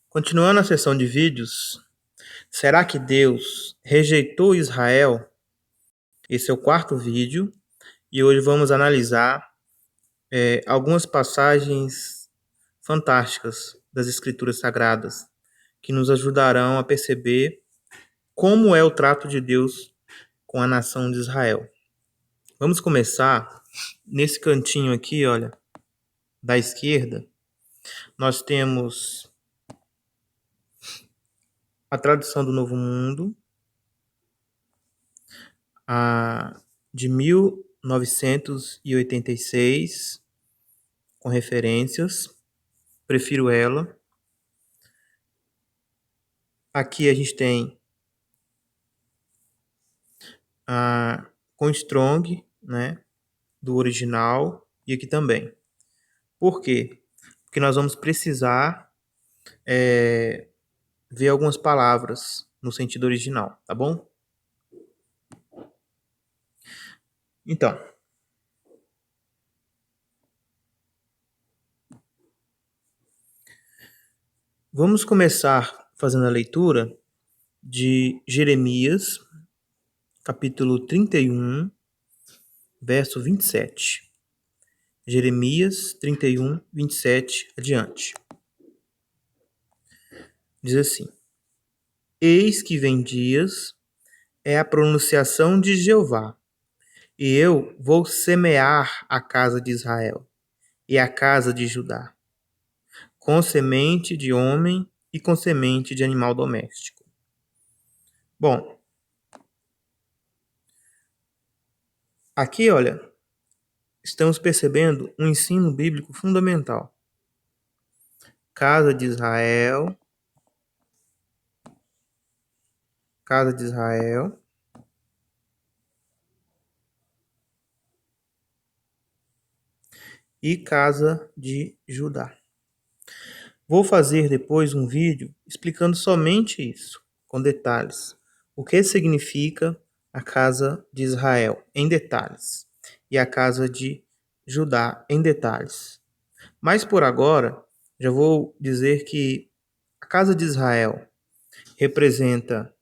Continuando a sessão de vídeos, será que Deus rejeitou Israel? Esse é o quarto vídeo e hoje vamos analisar algumas passagens fantásticas das Escrituras Sagradas que nos ajudarão a perceber como é o trato de Deus com a nação de Israel. Vamos começar nesse cantinho aqui, olha, da esquerda. Nós temos a tradução do Novo Mundo, de 1986, com referências. Prefiro ela. Aqui a gente tem com Strong, né, do original, e aqui também. Por quê? Porque nós vamos precisar ver algumas palavras no sentido original, tá bom? Então, vamos começar fazendo a leitura de Jeremias, capítulo 31, verso 27. Jeremias 31, 27 adiante. Diz assim: Eis que vem dias, é a pronunciação de Jeová, e eu vou semear a casa de Israel e a casa de Judá, com semente de homem e com semente de animal doméstico. Bom, aqui, olha, estamos percebendo um ensino bíblico fundamental. Casa de Israel, e casa de Judá. Vou fazer depois um vídeo explicando somente isso, com detalhes. O que significa a casa de Israel, em detalhes, e a casa de Judá, em detalhes. Mas por agora, já vou dizer que a casa de Israel representa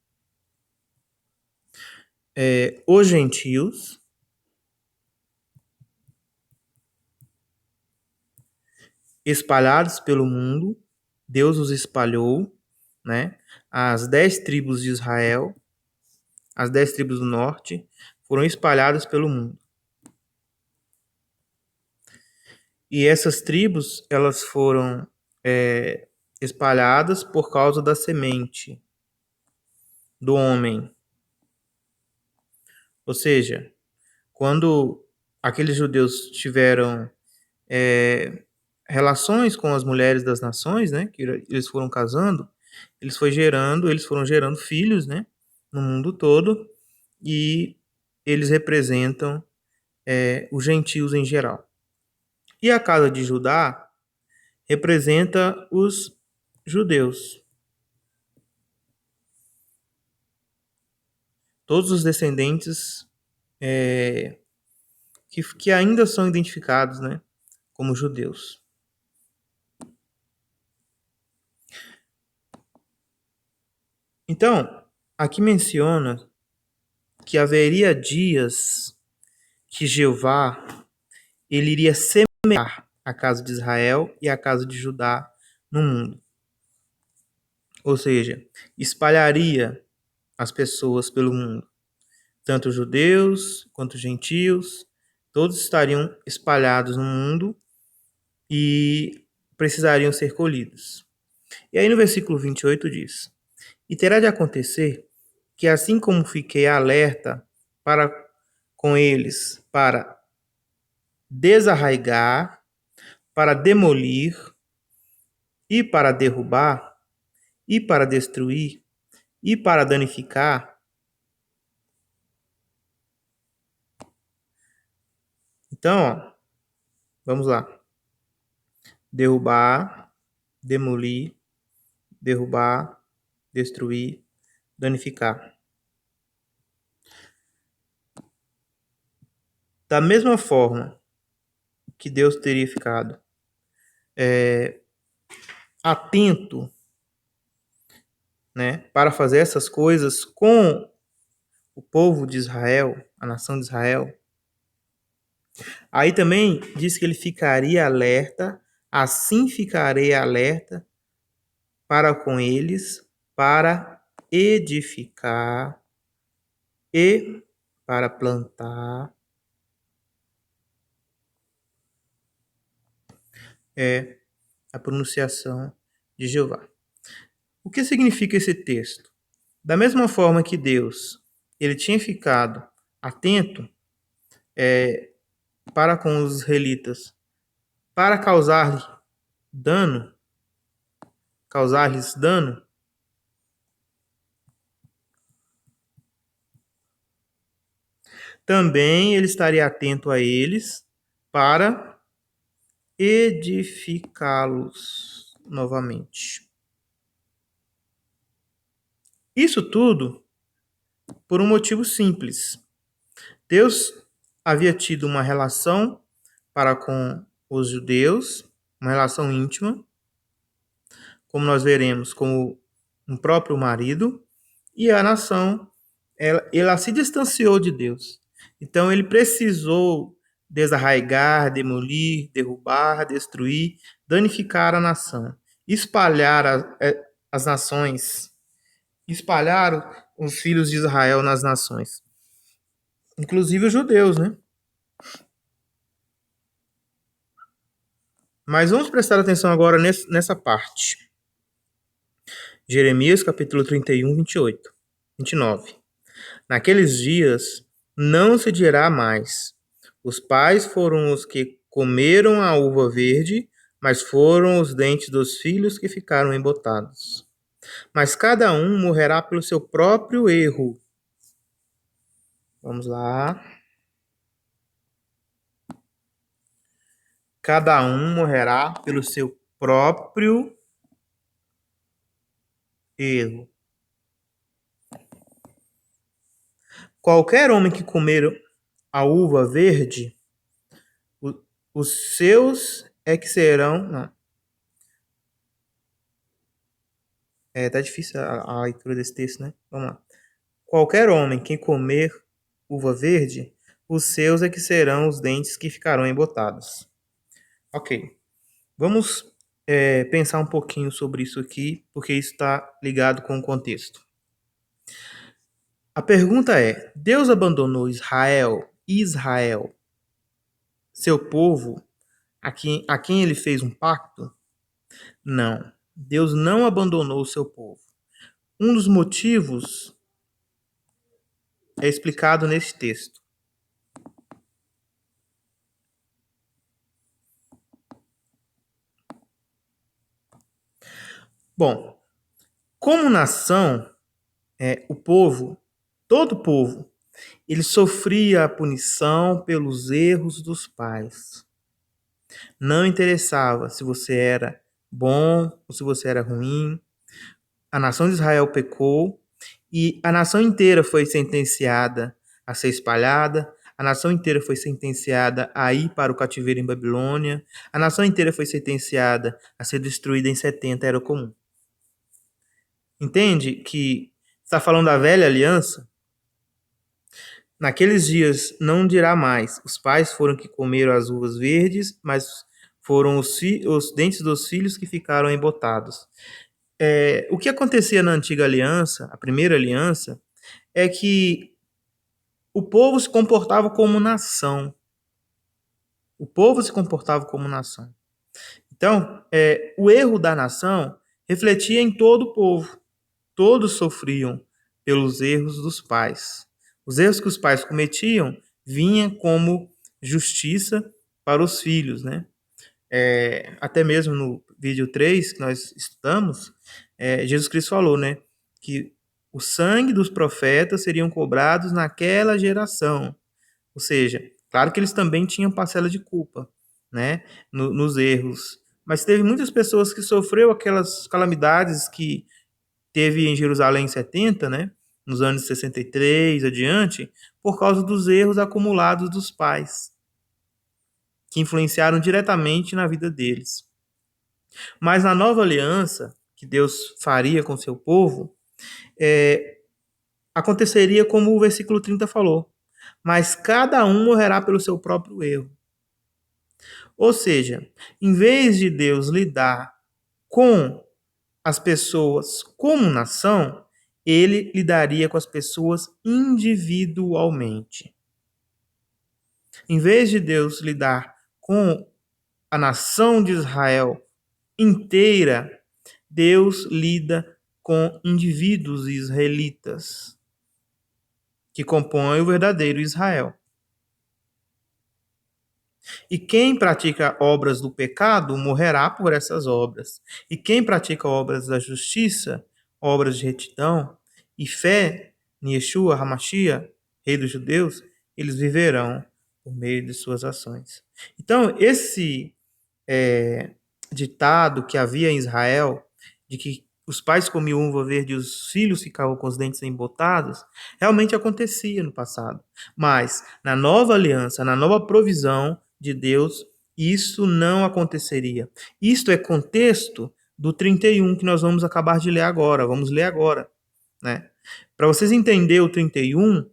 os gentios, espalhados pelo mundo. Deus os espalhou, né? As 10 tribos de Israel, as 10 tribos do norte, foram espalhadas pelo mundo. E essas tribos, elas foram espalhadas por causa da semente do homem. Ou seja, quando aqueles judeus tiveram relações com as mulheres das nações, né, que eles foram casando, eles foram gerando filhos, né, no mundo todo, e eles representam os gentios em geral. E a casa de Judá representa os judeus. Todos os descendentes que ainda são identificados, né, como judeus. Então, aqui menciona que haveria dias que Jeová ele iria semear a casa de Israel e a casa de Judá no mundo. Ou seja, espalharia as pessoas pelo mundo. Tanto judeus quanto gentios, todos estariam espalhados no mundo e precisariam ser colhidos. E aí no versículo 28 diz: E terá de acontecer que assim como fiquei alerta para com eles para desarraigar, para demolir e para derrubar e para destruir e para danificar. Então, vamos lá. Derrubar, demolir, derrubar, destruir, danificar. Da mesma forma que Deus teria ficado atento né, para fazer essas coisas com o povo de Israel, a nação de Israel, aí também diz que ele ficaria alerta, assim ficarei alerta para com eles, para edificar e para plantar. É a pronunciação de Jeová. O que significa esse texto? Da mesma forma que Deus ele tinha ficado atento para com os israelitas, para dano, causar-lhes dano, também ele estaria atento a eles para edificá-los novamente. Isso tudo por um motivo simples. Deus havia tido uma relação para com os judeus, uma relação íntima, como nós veremos, como um próprio marido, e a nação, ela se distanciou de Deus. Então ele precisou desarraigar, demolir, derrubar, destruir, danificar a nação, espalhar as nações, espalhar os filhos de Israel nas nações, inclusive os judeus, né? Mas vamos prestar atenção agora nessa parte. Jeremias capítulo 31, 28, 29. Naqueles dias não se dirá mais: os pais foram os que comeram a uva verde, mas foram os dentes dos filhos que ficaram embotados. Mas cada um morrerá pelo seu próprio erro. Vamos lá. Cada um morrerá pelo seu próprio erro. Qualquer homem que comer a uva verde, os seus é que serão. Não. Tá difícil a leitura desse texto, né? Vamos lá. Qualquer homem que comer uva verde, os seus é que serão os dentes que ficarão embotados. Ok. Vamos pensar um pouquinho sobre isso aqui, porque isso está ligado com o contexto. A pergunta é: Deus abandonou Israel, seu povo, a quem ele fez um pacto? Não. Deus não abandonou o seu povo. Um dos motivos é explicado nesse texto. Bom, como nação, o povo, todo povo, ele sofria a punição pelos erros dos pais. Não interessava se você era bom ou se você era ruim. A nação de Israel pecou e a nação inteira foi sentenciada a ser espalhada. A nação inteira foi sentenciada a ir para o cativeiro em Babilônia. A nação inteira foi sentenciada a ser destruída em 70, era comum. Entende que está falando da velha aliança? Naqueles dias não dirá mais: os pais foram que comeram as uvas verdes, mas foram os dentes dos filhos que ficaram embotados. O que acontecia na antiga aliança, a primeira aliança, é que o povo se comportava como nação. O povo se comportava como nação. Então, o erro da nação refletia em todo o povo. Todos sofriam pelos erros dos pais. Os erros que os pais cometiam vinham como justiça para os filhos, né? Até mesmo no vídeo 3 que nós estudamos, Jesus Cristo falou, né, que o sangue dos profetas seriam cobrados naquela geração. Ou seja, claro que eles também tinham parcela de culpa, né, nos erros. Mas teve muitas pessoas que sofreram aquelas calamidades que teve em Jerusalém em 70, né, nos anos 63 adiante, por causa dos erros acumulados dos pais, que influenciaram diretamente na vida deles. Mas na nova aliança que Deus faria com seu povo, aconteceria como o versículo 30 falou, mas cada um morrerá pelo seu próprio erro. Ou seja, em vez de Deus lidar com as pessoas como nação, ele lidaria com as pessoas individualmente. Em vez de Deus lidar com a nação de Israel inteira, Deus lida com indivíduos israelitas que compõem o verdadeiro Israel. E quem pratica obras do pecado morrerá por essas obras. E quem pratica obras da justiça, obras de retidão e fé em Yeshua, Hamashia, Rei dos Judeus, eles viverão por meio de suas ações. Então, esse ditado que havia em Israel, de que os pais comiam uva verde e os filhos ficavam com os dentes embotados, realmente acontecia no passado. Mas, na nova aliança, na nova provisão de Deus, isso não aconteceria. Isto é contexto do 31 que nós vamos acabar de ler agora. Vamos ler agora, né? Para vocês entenderem o 31,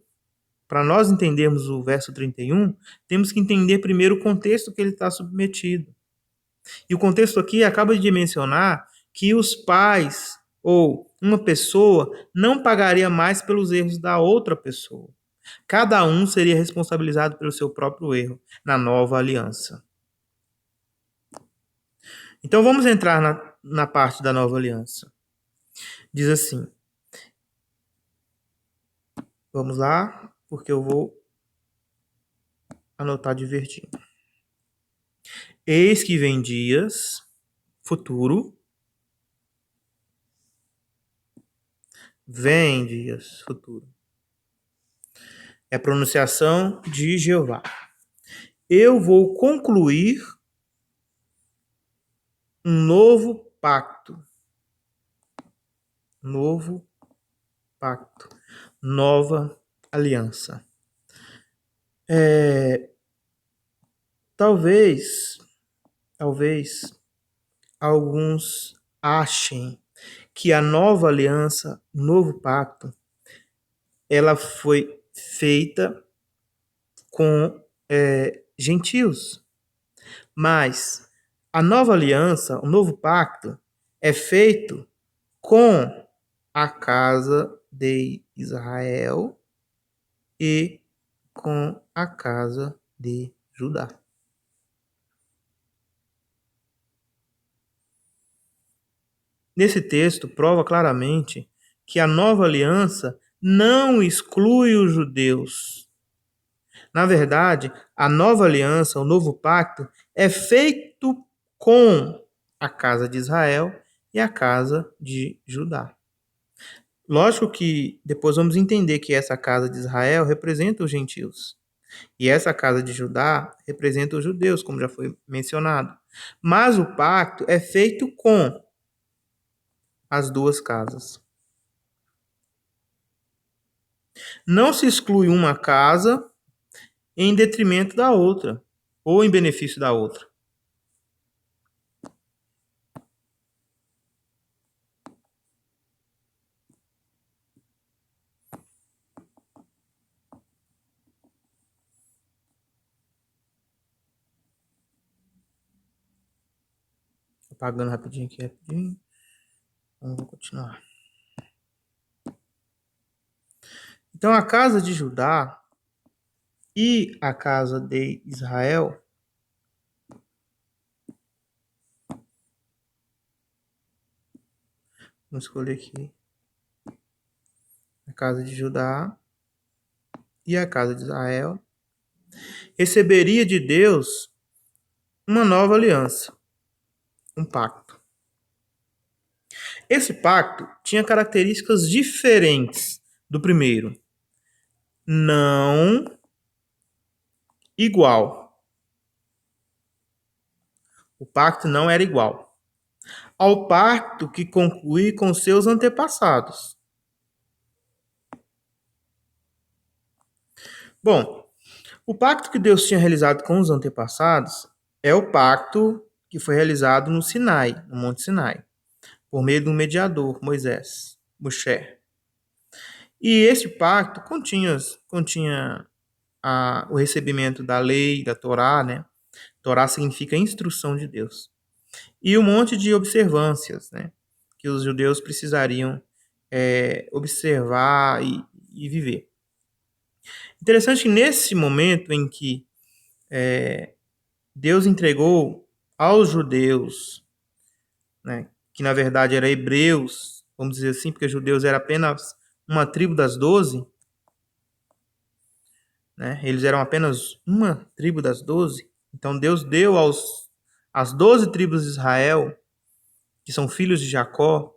para nós entendermos o verso 31, temos que entender primeiro o contexto que ele está submetido. E o contexto aqui acaba de mencionar que os pais ou uma pessoa não pagaria mais pelos erros da outra pessoa. Cada um seria responsabilizado pelo seu próprio erro na nova aliança. Então vamos entrar na parte da nova aliança. Diz assim. Vamos lá, porque eu vou anotar de verdinho. Eis que vem dias, futuro. Vem dias, futuro. É a pronunciação de Jeová. Eu vou concluir um novo pacto. Novo pacto. Nova aliança. Talvez alguns achem que a nova aliança, o novo pacto, ela foi feita com gentios. Mas a nova aliança, o novo pacto, é feito com a casa de Israel e com a casa de Judá. Nesse texto, prova claramente que a nova aliança não exclui os judeus. Na verdade, a nova aliança, o novo pacto, é feito com a casa de Israel e a casa de Judá. Lógico que depois vamos entender que essa casa de Israel representa os gentios. E essa casa de Judá representa os judeus, como já foi mencionado. Mas o pacto é feito com as duas casas. Não se exclui uma casa em detrimento da outra, ou em benefício da outra. Apagando rapidinho aqui, rapidinho. Vamos continuar. Então, a casa de Judá e a casa de Israel vamos escolher aqui a casa de Judá e a casa de Israel receberia de Deus uma nova aliança, um pacto. Esse pacto tinha características diferentes do primeiro. Não igual. O pacto não era igual ao pacto que conclui com seus antepassados. Bom, o pacto que Deus tinha realizado com os antepassados é o pacto que foi realizado no Sinai, no Monte Sinai, por meio do mediador, Moisés. Moshe. E este pacto continha o recebimento da lei, da Torá, né? Torá significa instrução de Deus. E um monte de observâncias, né? Que os judeus precisariam observar e viver. Interessante que nesse momento em que Deus entregou aos judeus, né, que na verdade eram hebreus, vamos dizer assim, porque judeus era apenas uma tribo das 12, né? Eles eram apenas uma tribo das 12. Então Deus deu às 12 tribos de Israel, que são filhos de Jacó,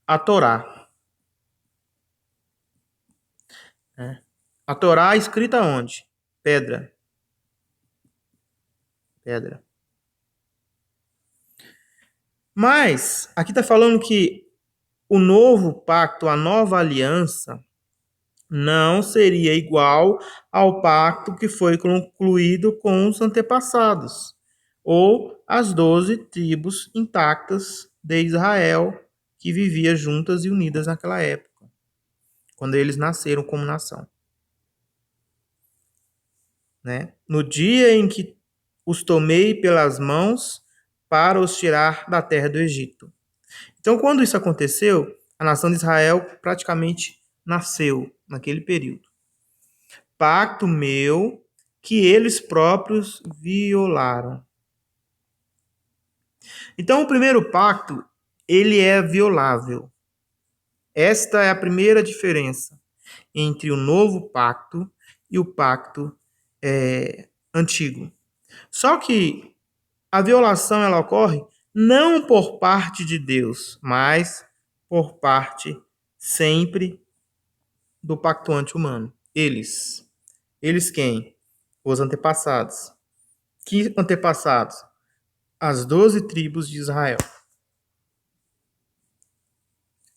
a Torá. Né? A Torá escrita onde? Pedra. Pedra. Mas aqui está falando que o novo pacto, a nova aliança, não seria igual ao pacto que foi concluído com os antepassados, ou as 12 tribos intactas de Israel que viviam juntas e unidas naquela época, quando eles nasceram como nação. Né? No dia em que os tomei pelas mãos para os tirar da terra do Egito. Então, quando isso aconteceu, a nação de Israel praticamente nasceu naquele período. Pacto meu que eles próprios violaram. Então, o primeiro pacto, ele é violável. Esta é a primeira diferença entre o novo pacto e o pacto antigo. Só que a violação ela ocorre não por parte de Deus, mas por parte sempre do pacto anti-humano. Eles. Eles quem? Os antepassados. Que antepassados? As 12 tribos de Israel,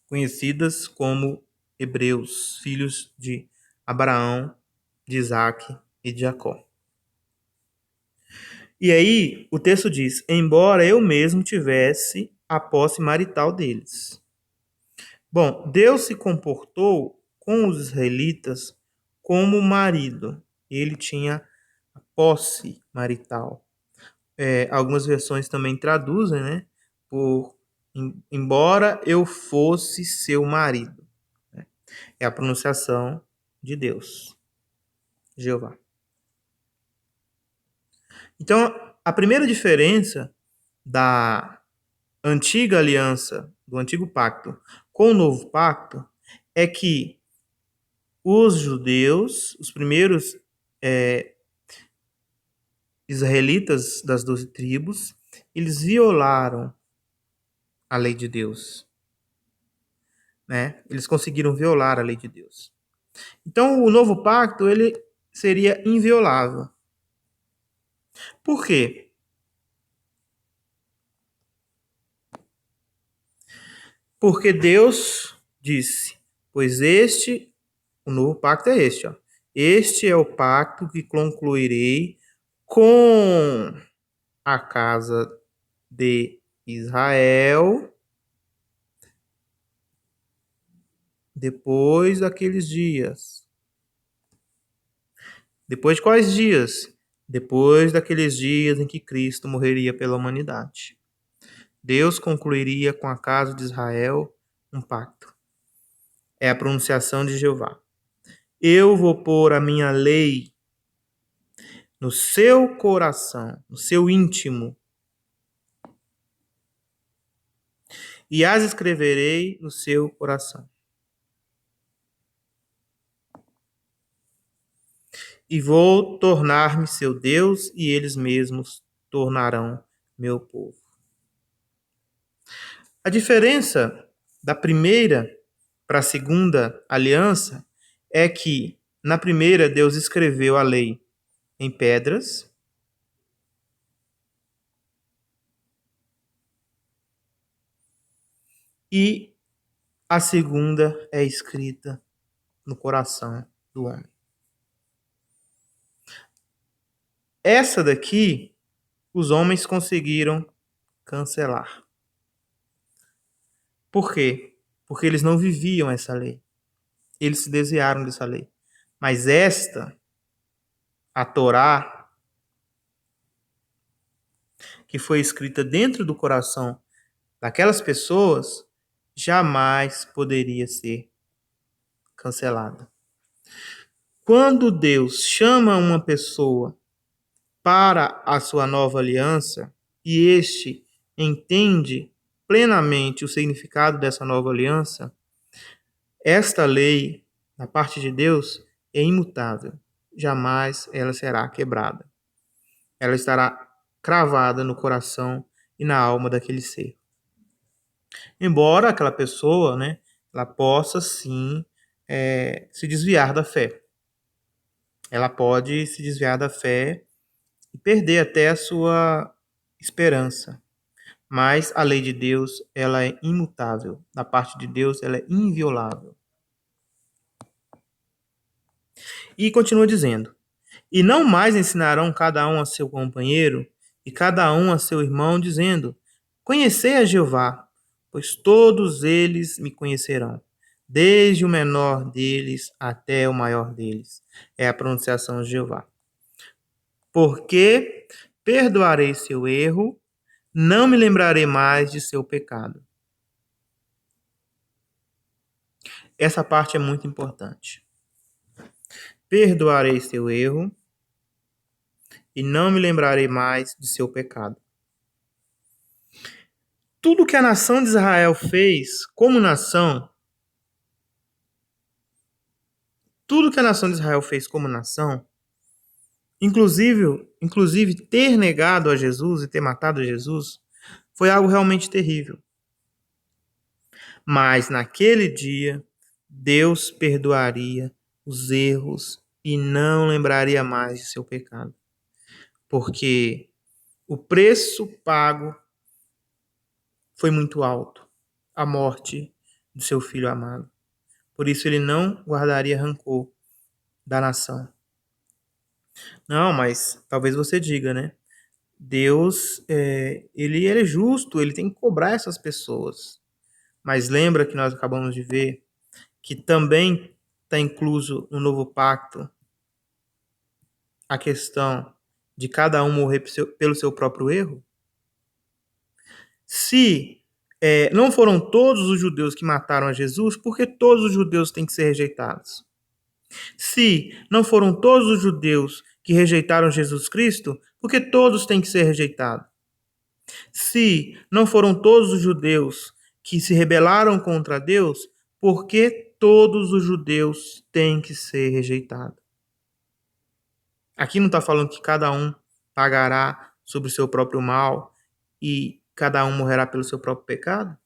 conhecidas como hebreus, filhos de Abraão, de Isaac e de Jacó. E aí, o texto diz: embora eu mesmo tivesse a posse marital deles. Bom, Deus se comportou com os israelitas como marido. Ele tinha a posse marital. Algumas versões também traduzem, né? Por embora eu fosse seu marido. Né? É a pronunciação de Deus, Jeová. Então, a primeira diferença da antiga aliança, do antigo pacto, com o novo pacto, é que os judeus, os primeiros israelitas das 12 tribos, eles violaram a lei de Deus. Né? Eles conseguiram violar a lei de Deus. Então, o novo pacto ele seria inviolável. Por quê? Porque Deus disse: pois o novo pacto é este, ó. Este é o pacto que concluirei com a casa de Israel depois daqueles dias. Depois de quais dias? Depois daqueles dias em que Cristo morreria pela humanidade. Deus concluiria com a casa de Israel um pacto. É a pronunciação de Jeová. Eu vou pôr a minha lei no seu coração, no seu íntimo, e as escreverei no seu coração. E vou tornar-me seu Deus, e eles mesmos tornarão meu povo. A diferença da primeira para a segunda aliança é que na primeira Deus escreveu a lei em pedras, e a segunda é escrita no coração do homem. Essa daqui, os homens conseguiram cancelar. Por quê? Porque eles não viviam essa lei. Eles se desviaram dessa lei. Mas a Torá, que foi escrita dentro do coração daquelas pessoas, jamais poderia ser cancelada. Quando Deus chama uma pessoa para a sua nova aliança e este entende plenamente o significado dessa nova aliança, esta lei, da parte de Deus, é imutável. Jamais ela será quebrada. Ela estará cravada no coração e na alma daquele ser. Embora aquela pessoa, né, ela possa sim se desviar da fé. Ela pode se desviar da fé e perder até a sua esperança. Mas a lei de Deus, ela é imutável. Da parte de Deus, ela é inviolável. E continua dizendo: E não mais ensinarão cada um a seu companheiro e cada um a seu irmão, dizendo: Conhecei a Jeová, pois todos eles me conhecerão, desde o menor deles até o maior deles. É a pronunciação de Jeová. Porque perdoarei seu erro, não me lembrarei mais de seu pecado. Essa parte é muito importante. Perdoarei seu erro e não me lembrarei mais de seu pecado. Tudo que a nação de Israel fez como nação, inclusive ter negado a Jesus e ter matado a Jesus, foi algo realmente terrível. Mas naquele dia, Deus perdoaria os erros e não lembraria mais de seu pecado. Porque o preço pago foi muito alto, a morte do seu filho amado. Por isso ele não guardaria rancor da nação. Não, mas talvez você diga, né? Deus, ele é justo, ele tem que cobrar essas pessoas. Mas lembra que nós acabamos de ver que também está incluso no novo pacto a questão de cada um morrer pelo seu próprio erro? Se não foram todos os judeus que mataram a Jesus, por que todos os judeus têm que ser rejeitados? Se não foram todos os judeus que rejeitaram Jesus Cristo, por que todos têm que ser rejeitados? Se não foram todos os judeus que se rebelaram contra Deus, por que todos os judeus têm que ser rejeitados? Aqui não está falando que cada um pagará sobre o seu próprio mal e cada um morrerá pelo seu próprio pecado?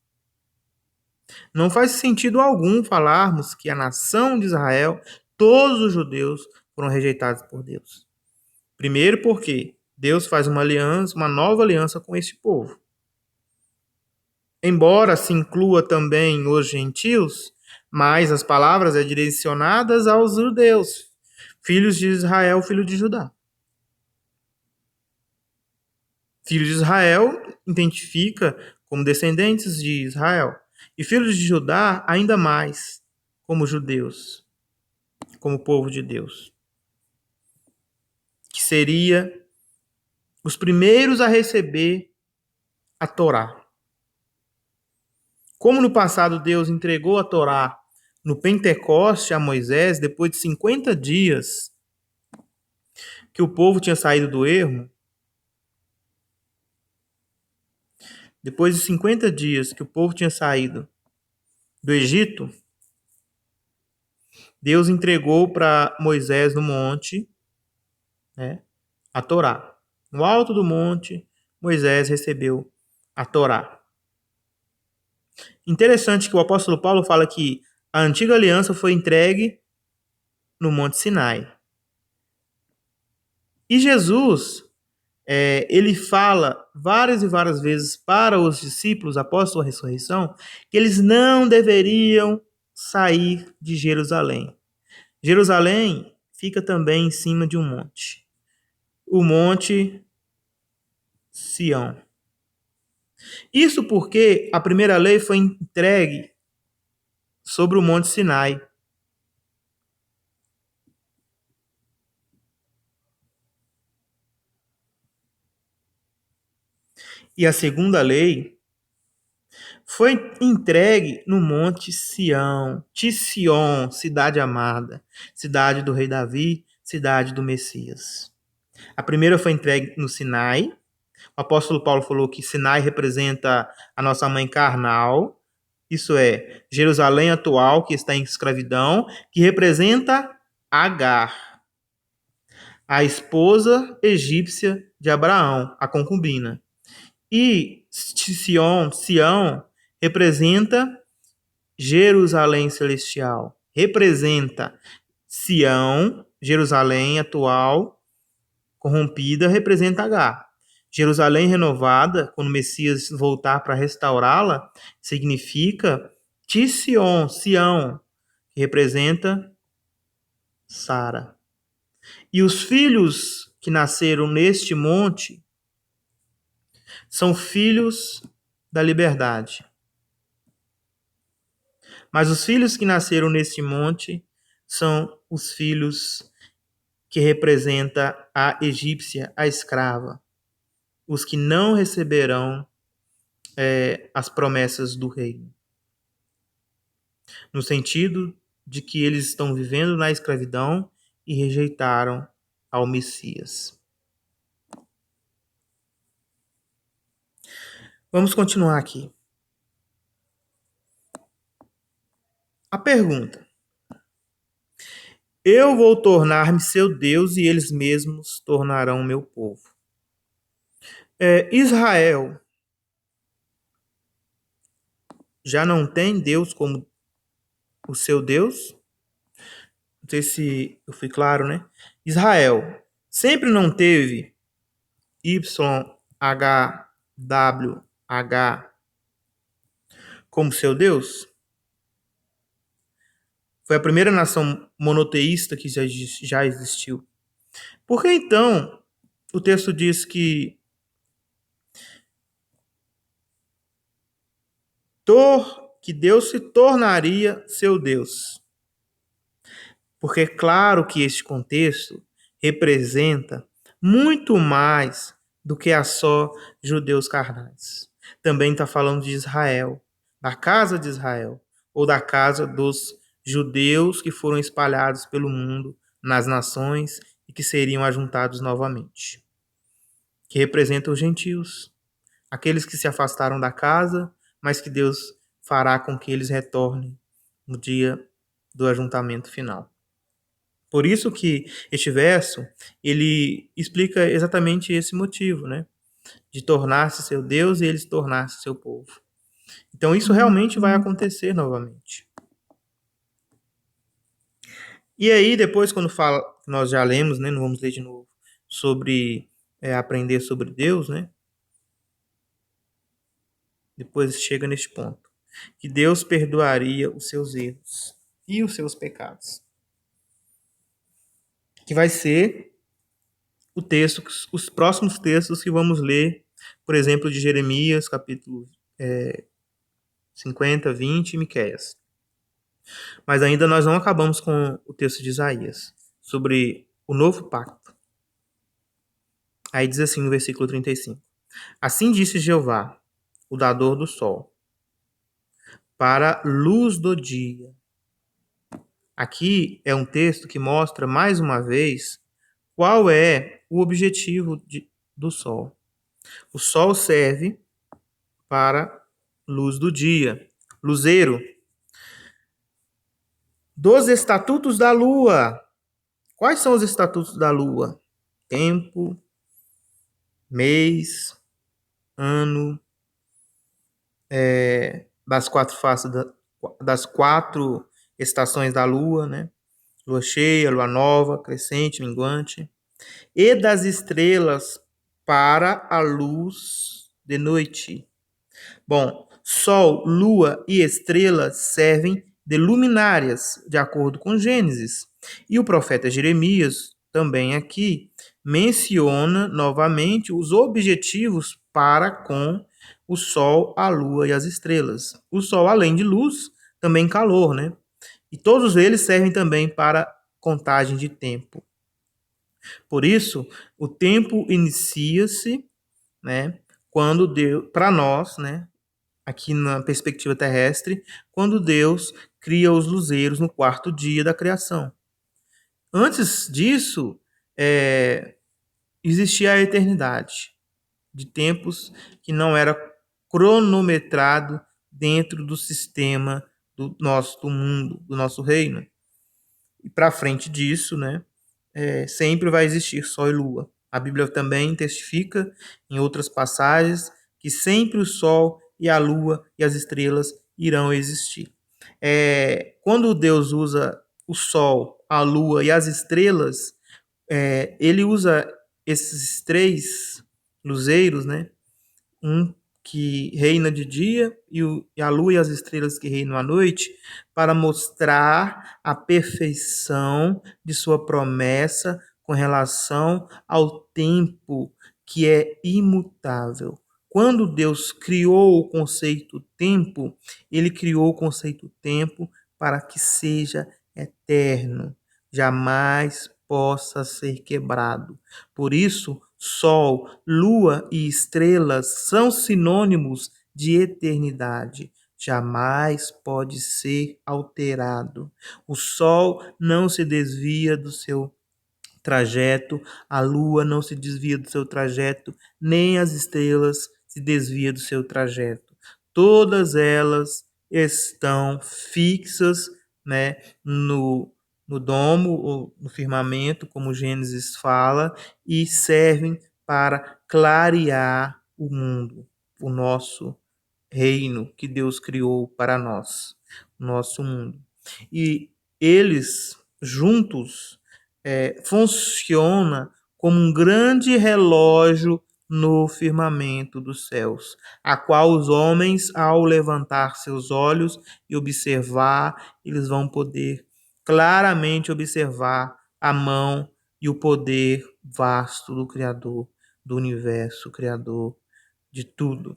Não faz sentido algum falarmos que a nação de Israel, todos os judeus, foram rejeitados por Deus. Primeiro porque Deus faz uma aliança, uma nova aliança com este povo. Embora se inclua também os gentios, mas as palavras são direcionadas aos judeus, filhos de Israel, filho de Judá. Filho de Israel identifica como descendentes de Israel. E filhos de Judá, ainda mais, como judeus, como povo de Deus. Que seria os primeiros a receber a Torá. Como no passado Deus entregou a Torá no Pentecoste a Moisés, depois de 50 dias que o povo tinha saído do erro, depois de 50 dias que o povo tinha saído do Egito, Deus entregou para Moisés no monte, né, a Torá. No alto do monte, Moisés recebeu a Torá. Interessante que o apóstolo Paulo fala que a antiga aliança foi entregue no Monte Sinai. E Jesus, ele fala várias e várias vezes para os discípulos, após sua ressurreição, que eles não deveriam sair de Jerusalém. Jerusalém fica também em cima de um monte. O Monte Sião. Isso porque a primeira lei foi entregue sobre o Monte Sinai. E a segunda lei foi entregue no Monte Sião, Sion, cidade amada, cidade do rei Davi, cidade do Messias. A primeira foi entregue no Sinai. O apóstolo Paulo falou que Sinai representa a nossa mãe carnal, isso é, Jerusalém atual, que está em escravidão, que representa Agar, a esposa egípcia de Abraão, a concubina. E Sião representa Jerusalém celestial. Representa Sião, Jerusalém atual, corrompida, representa Agar. Jerusalém renovada, quando o Messias voltar para restaurá-la, significa Sion, Sião, que representa Sara. E os filhos que nasceram neste monte são filhos da liberdade. Mas os filhos que nasceram neste monte são os filhos que representam a egípcia, a escrava, os que não receberão as promessas do reino. No sentido de que eles estão vivendo na escravidão e rejeitaram ao Messias. Vamos continuar aqui. A pergunta: eu vou tornar-me seu Deus e eles mesmos tornarão meu povo. Israel já não tem Deus como o seu Deus? Não sei se eu fui claro, né? Israel sempre não teve YHWH como seu Deus? Foi a primeira nação monoteísta que já existiu. Por que então o texto diz que Deus se tornaria seu Deus? Porque é claro que este contexto representa muito mais do que a só judeus carnais. Também está falando de Israel, da casa de Israel, ou da casa dos judeus que foram espalhados pelo mundo, nas nações, e que seriam ajuntados novamente. Que representam os gentios, aqueles que se afastaram da casa, mas que Deus fará com que eles retornem no dia do ajuntamento final. Por isso que este verso, ele explica exatamente esse motivo, né? De tornar-se seu Deus e eles tornar-se seu povo. Então isso realmente vai acontecer novamente. E aí depois quando fala, nós já lemos, né? Não vamos ler de novo, sobre aprender sobre Deus, né? Depois chega neste ponto. Que Deus perdoaria os seus erros e os seus pecados. Que vai ser o texto, os próximos textos que vamos ler, por exemplo, de Jeremias, capítulo 50, 20 e Miqueias. Mas ainda nós não acabamos com o texto de Isaías, sobre o novo pacto. Aí diz assim no versículo 35. Assim disse Jeová, o dador do sol, para luz do dia. Aqui é um texto que mostra mais uma vez qual é o objetivo do sol. O sol serve para luz do dia, luzeiro. Dos estatutos da lua. Quais são os estatutos da lua? Tempo, mês, ano, das quatro faces das quatro estações da lua, né? Lua cheia, lua nova, crescente, minguante, e das estrelas para a luz de noite. Bom, sol, lua e estrelas servem de luminárias, de acordo com Gênesis. E o profeta Jeremias, também aqui, menciona novamente os objetivos para com o sol, a lua e as estrelas. O sol, além de luz, também calor, né? E todos eles servem também para contagem de tempo. Por isso, o tempo inicia-se, né, quando Deus, para nós, né, aqui na perspectiva terrestre, quando Deus cria os luzeiros no quarto dia da criação. Antes disso, existia a eternidade de tempos que não era cronometrado dentro do sistema do mundo, do nosso reino. E para frente disso, né, sempre vai existir sol e lua. A Bíblia também testifica em outras passagens que sempre o sol e a lua e as estrelas irão existir. Quando Deus usa o sol, a lua e as estrelas, ele usa esses três luzeiros, né? Um que reina de dia e a lua e as estrelas que reinam à noite, para mostrar a perfeição de sua promessa com relação ao tempo que é imutável. Quando Deus criou o conceito tempo, ele criou o conceito tempo para que seja eterno, jamais possa ser quebrado. Por isso, sol, lua e estrelas são sinônimos de eternidade. Jamais pode ser alterado. O sol não se desvia do seu trajeto, a lua não se desvia do seu trajeto, nem as estrelas se desviam do seu trajeto. Todas elas estão fixas, né, no domo, ou no firmamento, como Gênesis fala, e servem para clarear o mundo, o nosso reino que Deus criou para nós, o nosso mundo. E eles juntos funciona como um grande relógio no firmamento dos céus, a qual os homens, ao levantar seus olhos e observar, eles vão poder claramente observar a mão e o poder vasto do Criador, do universo, Criador de tudo.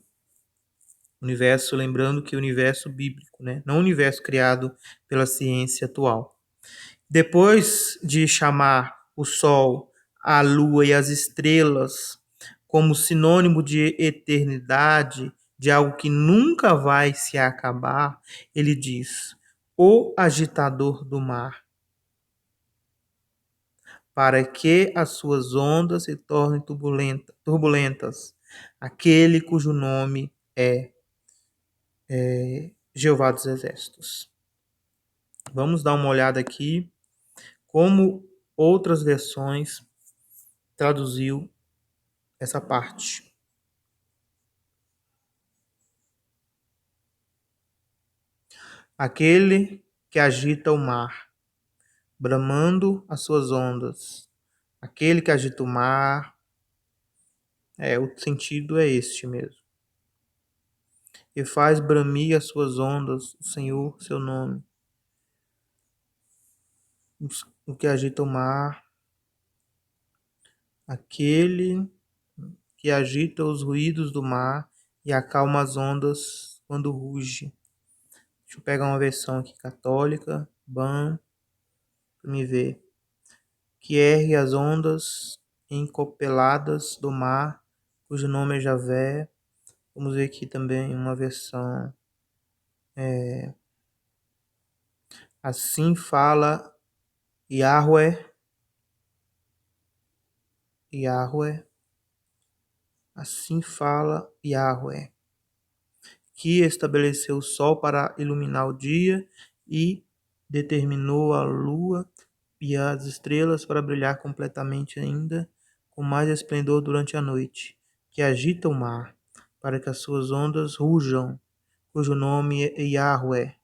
Universo, lembrando que o universo bíblico, né? Não o universo criado pela ciência atual. Depois de chamar o Sol, a Lua e as estrelas como sinônimo de eternidade, de algo que nunca vai se acabar, ele diz: o agitador do mar, para que as suas ondas se tornem turbulentas, aquele cujo nome é Jeová dos Exércitos. Vamos dar uma olhada aqui como outras versões traduziu essa parte. Aquele que agita o mar, bramando as suas ondas. Aquele que agita o mar, o sentido é este mesmo. E faz bramir as suas ondas, o Senhor, seu nome. O que agita o mar, aquele que agita os ruídos do mar e acalma as ondas quando ruge. Deixa eu pegar uma versão aqui católica, BAN, para me ver. Que ergue as ondas encopeladas do mar, cujo nome é Javé. Vamos ver aqui também uma versão. Assim fala Yahweh, Yahweh. Assim fala Yahweh, que estabeleceu o sol para iluminar o dia e determinou a lua e as estrelas para brilhar completamente ainda com mais esplendor durante a noite, que agita o mar, para que as suas ondas rujam, cujo nome é Yahweh,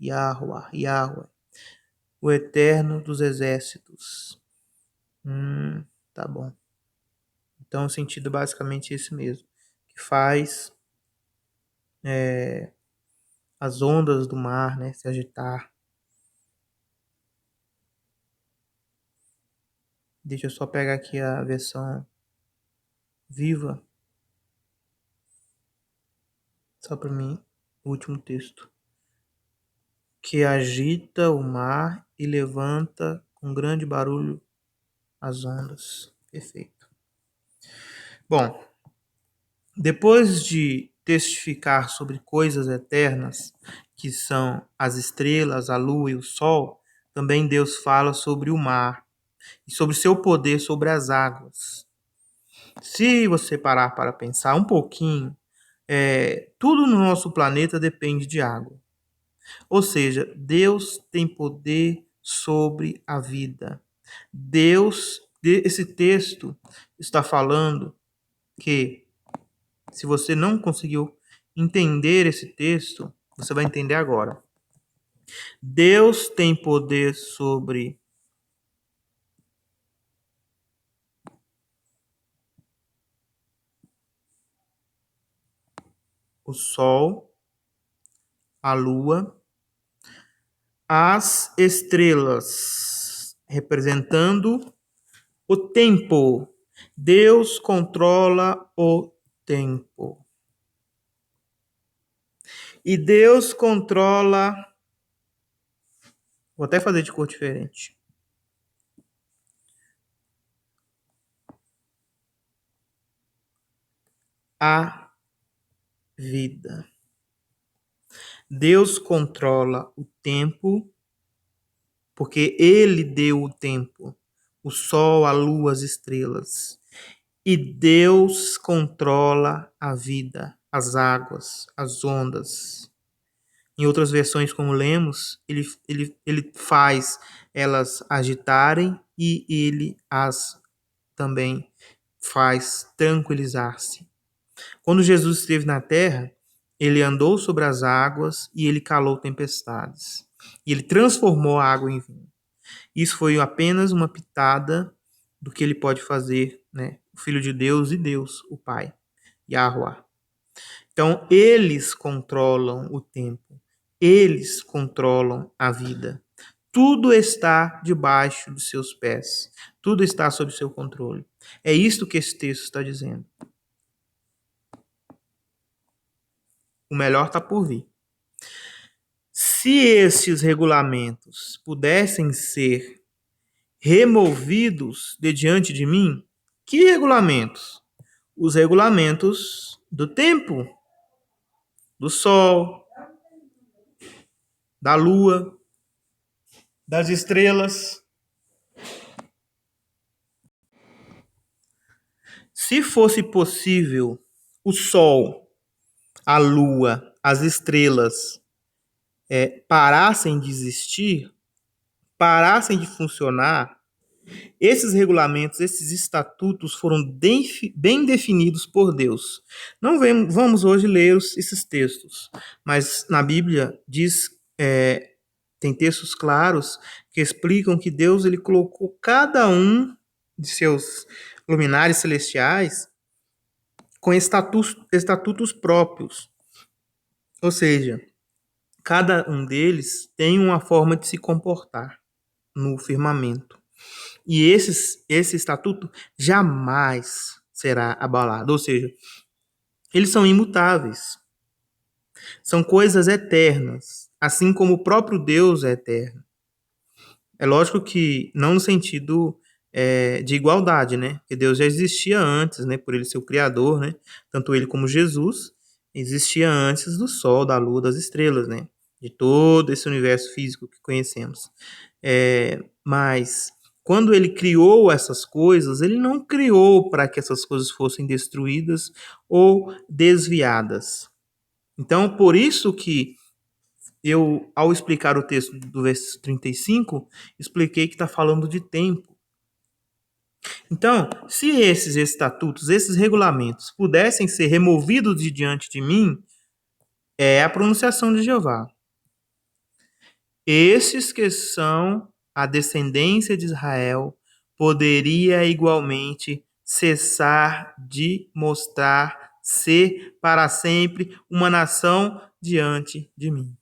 Yahweh, Yahweh, o Eterno dos Exércitos. Tá bom. Então o sentido basicamente é esse mesmo, que faz as ondas do mar, né, se agitar. Deixa eu só pegar aqui a versão viva. Só para mim, o último texto. Que agita o mar e levanta com grande barulho as ondas. Perfeito. Bom, depois de testificar sobre coisas eternas, que são as estrelas, a lua e o sol, também Deus fala sobre o mar e sobre seu poder sobre as águas. Se você parar para pensar um pouquinho, tudo no nosso planeta depende de água. Ou seja, Deus tem poder sobre a vida. Esse texto está falando que, se você não conseguiu entender esse texto, você vai entender agora. Deus tem poder sobre o sol, a lua, as estrelas, representando o tempo. Deus controla o tempo. E Deus controla. Vou até fazer de cor diferente. A vida. Deus controla o tempo, porque Ele deu o tempo, o sol, a lua, as estrelas. E Deus controla a vida, as águas, as ondas. Em outras versões, como lemos, ele faz elas agitarem e ele as também faz tranquilizar-se. Quando Jesus esteve na terra, ele andou sobre as águas e ele calou tempestades. E ele transformou a água em vinho. Isso foi apenas uma pitada do que ele pode fazer, né? O Filho de Deus e Deus, o Pai, Yahuwah. Então, eles controlam o tempo. Eles controlam a vida. Tudo está debaixo dos seus pés. Tudo está sob seu controle. É isto que esse texto está dizendo. O melhor está por vir. Se esses regulamentos pudessem ser removidos de diante de mim, que regulamentos? Os regulamentos do tempo, do sol, da lua, das estrelas. Se fosse possível o sol, a lua, as estrelas parassem de existir, parassem de funcionar, esses regulamentos, esses estatutos foram bem definidos por Deus. Não vamos hoje ler esses textos, mas na Bíblia diz, tem textos claros que explicam que Deus ele colocou cada um de seus luminares celestiais com estatutos próprios. Ou seja, cada um deles tem uma forma de se comportar no firmamento. E esse estatuto jamais será abalado. Ou seja, eles são imutáveis. São coisas eternas, assim como o próprio Deus é eterno. É lógico que não no sentido de igualdade, né? Porque Deus já existia antes, né? Por ele ser o Criador, né? Tanto ele como Jesus existia antes do Sol, da Lua, das estrelas, né? De todo esse universo físico que conhecemos. Mas quando ele criou essas coisas, ele não criou para que essas coisas fossem destruídas ou desviadas. Então, por isso que eu, ao explicar o texto do verso 35, expliquei que está falando de tempo. Então, se esses estatutos, esses regulamentos pudessem ser removidos de diante de mim, é a pronunciação de Jeová. Esses que são a descendência de Israel poderia igualmente cessar de mostrar ser para sempre uma nação diante de mim.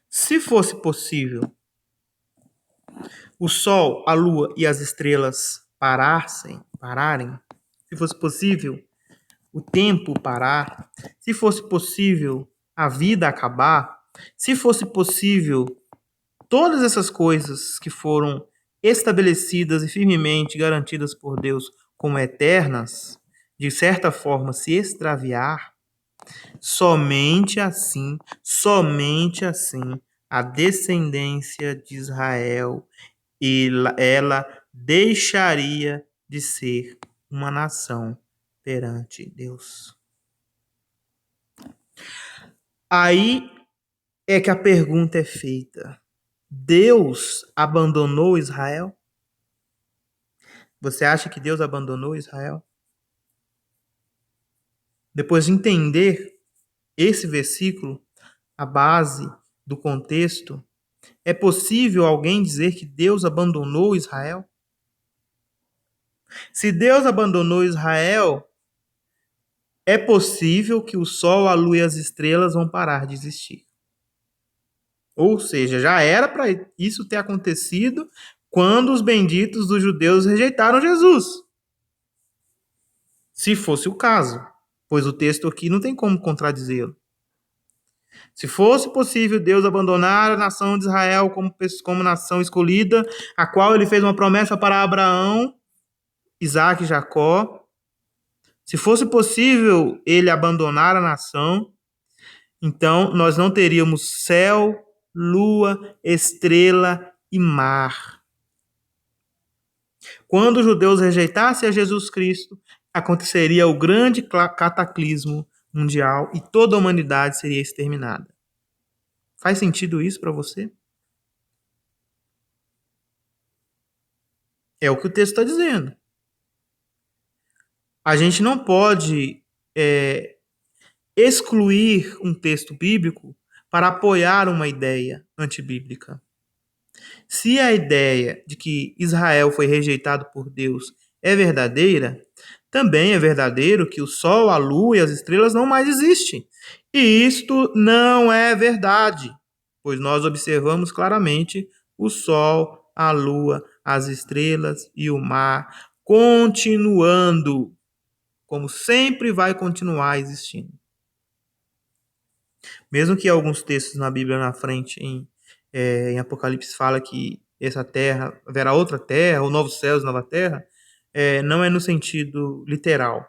Se fosse possível o sol, a lua e as estrelas pararem, se fosse possível o tempo parar, se fosse possível a vida acabar, se fosse possível todas essas coisas que foram estabelecidas e firmemente garantidas por Deus como eternas, de certa forma se extraviar, somente assim, a descendência de Israel, ela deixaria de ser uma nação perante Deus. Aí é que a pergunta é feita: Deus abandonou Israel? Você acha que Deus abandonou Israel? Depois de entender esse versículo, a base do contexto, é possível alguém dizer que Deus abandonou Israel? Se Deus abandonou Israel, é possível que o sol, a lua e as estrelas vão parar de existir. Ou seja, já era para isso ter acontecido quando os benditos dos judeus rejeitaram Jesus. Se fosse o caso, pois o texto aqui não tem como contradizê-lo. Se fosse possível Deus abandonar a nação de Israel como nação escolhida, a qual ele fez uma promessa para Abraão, Isaac e Jacó, se fosse possível ele abandonar a nação, então nós não teríamos céu, lua, estrela e mar. Quando os judeus rejeitassem a Jesus Cristo, aconteceria o grande cataclismo mundial e toda a humanidade seria exterminada. Faz sentido isso para você? É o que o texto está dizendo. A gente não pode excluir um texto bíblico para apoiar uma ideia antibíblica. Se a ideia de que Israel foi rejeitado por Deus é verdadeira, também é verdadeiro que o sol, a lua e as estrelas não mais existem. E isto não é verdade, pois nós observamos claramente o sol, a lua, as estrelas e o mar continuando, como sempre vai continuar existindo. Mesmo que alguns textos na Bíblia na frente, em Apocalipse, fala que essa terra, haverá outra terra, ou novos céus, nova terra, não é no sentido literal,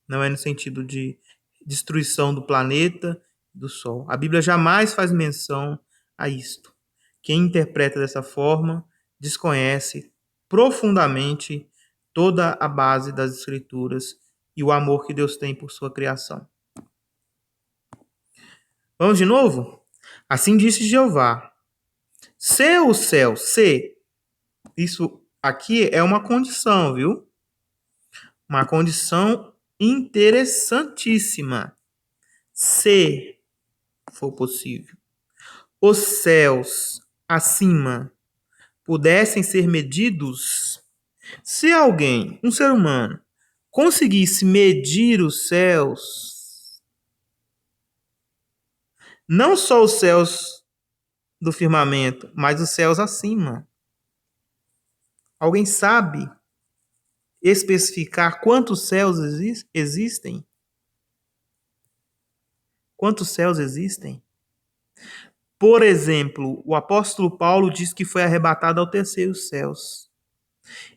não é no sentido de destruição do planeta, do Sol. A Bíblia jamais faz menção a isto. Quem interpreta dessa forma desconhece profundamente toda a base das Escrituras e o amor que Deus tem por sua criação. Vamos de novo? Assim disse Jeová: se o céu, isso aqui é uma condição, viu? Uma condição interessantíssima. Se for possível, os céus acima pudessem ser medidos, se alguém, um ser humano, conseguisse medir os céus, não só os céus do firmamento, mas os céus acima. Alguém sabe especificar quantos céus existem? Quantos céus existem? Por exemplo, o apóstolo Paulo diz que foi arrebatado ao terceiro céus.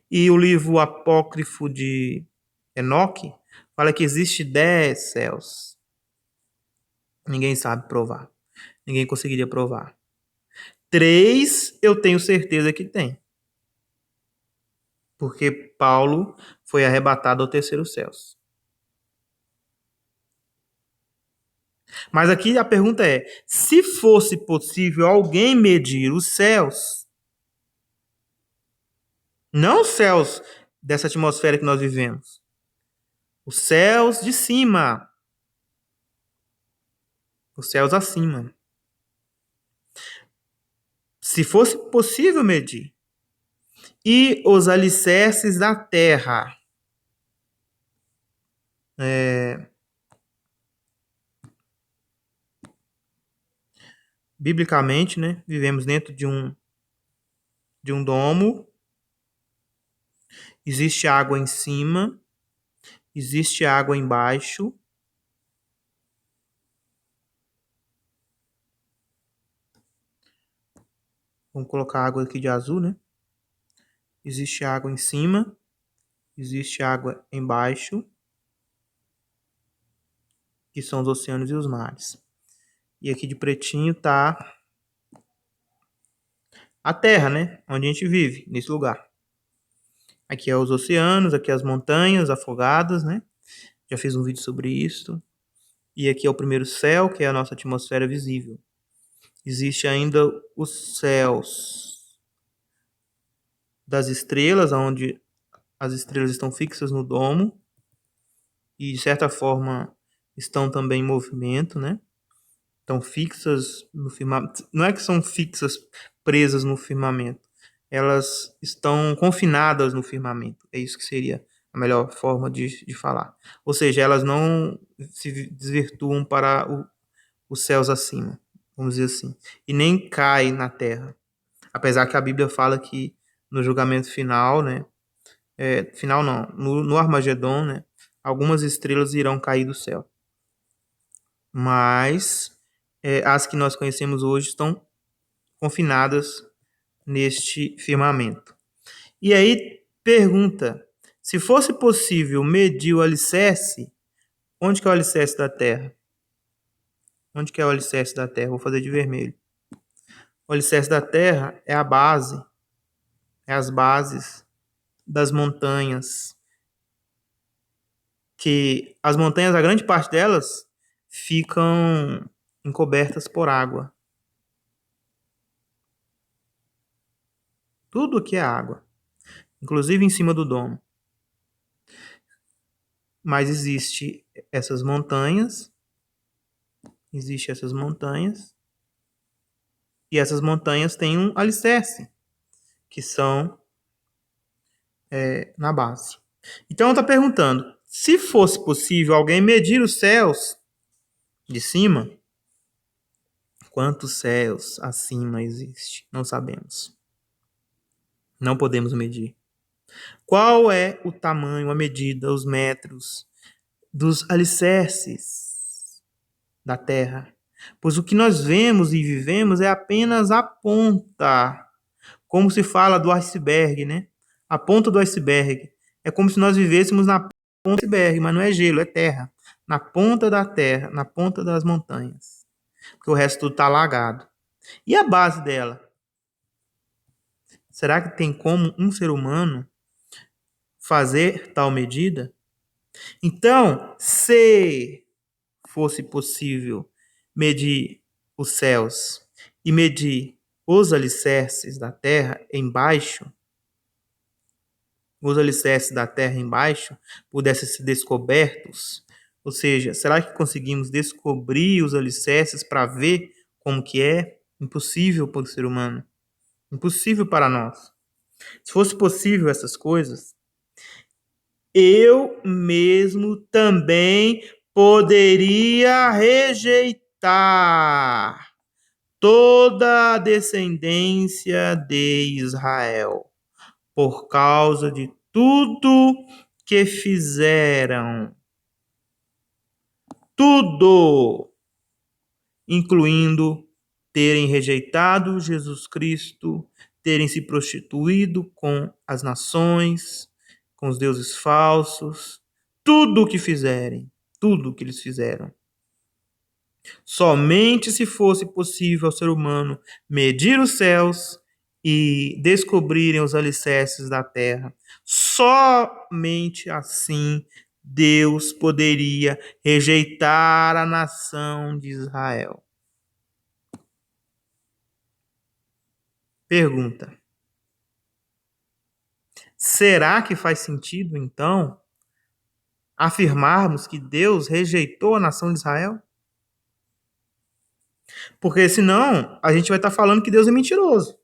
E o livro apócrifo de Enoque fala que existe 10 céus. Ninguém sabe provar. Ninguém conseguiria provar. 3 eu tenho certeza que tem. Porque Paulo foi arrebatado ao terceiro céus. Mas aqui a pergunta é: se fosse possível alguém medir os céus, não os céus dessa atmosfera que nós vivemos, os céus de cima, os céus acima. Se fosse possível medir, e os alicerces da terra, biblicamente, né, vivemos dentro de um domo, Existe água em cima, existe água embaixo. Vamos colocar água aqui de azul, né? Existe água em cima, existe água embaixo, que são os oceanos e os mares. E aqui de pretinho tá a Terra, né? Onde a gente vive, nesse lugar. Aqui é os oceanos, aqui é as montanhas afogadas, né? Já fiz um vídeo sobre isso. E aqui é o primeiro céu, que é a nossa atmosfera visível. Existe ainda os céus das estrelas, onde as estrelas estão fixas no domo e, de certa forma, estão também em movimento, né? Estão fixas no firmamento. Não é que são fixas, presas no firmamento. Elas estão confinadas no firmamento. É isso que seria a melhor forma de falar. Ou seja, elas não se desvirtuam para os céus acima, vamos dizer assim. E nem caem na terra. Apesar que a Bíblia fala que no julgamento final, né? Final não, no Armagedon, né? Algumas estrelas irão cair do céu. Mas as que nós conhecemos hoje estão confinadas neste firmamento. E aí, pergunta: se fosse possível medir o alicerce, onde que é o alicerce da Terra? Onde que é o alicerce da Terra? Vou fazer de vermelho. O alicerce da Terra é a base, é as bases das montanhas, que as montanhas, a grande parte delas, ficam encobertas por água. Tudo aqui é água, inclusive em cima do domo. Mas existe essas montanhas, e essas montanhas têm um alicerce, que são na base. Então está perguntando, se fosse possível alguém medir os céus de cima, quantos céus acima existe? Não sabemos. Não podemos medir. Qual é o tamanho, a medida, os metros dos alicerces da Terra? Pois o que nós vemos e vivemos é apenas a ponta, como se fala do iceberg, né? A ponta do iceberg. É como se nós vivêssemos na ponta do iceberg, mas não é gelo, é terra. Na ponta da terra, na ponta das montanhas. Porque o resto tudo está alagado. E a base dela? Será que tem como um ser humano fazer tal medida? Então, se fosse possível medir os céus e medir os alicerces da terra embaixo, pudessem ser descobertos, ou seja, será que conseguimos descobrir os alicerces para ver como que é? Impossível para o ser humano. Impossível para nós. Se fosse possível essas coisas, eu mesmo também poderia rejeitar toda a descendência de Israel por causa de tudo que fizeram. Tudo, incluindo terem rejeitado Jesus Cristo, terem se prostituído com as nações, com os deuses falsos, tudo o que fizerem, tudo o que eles fizeram. Somente se fosse possível ao ser humano medir os céus e descobrirem os alicerces da terra, somente assim Deus poderia rejeitar a nação de Israel. Pergunta: será que faz sentido, então, afirmarmos que Deus rejeitou a nação de Israel? Porque senão a gente vai estar falando que Deus é mentiroso.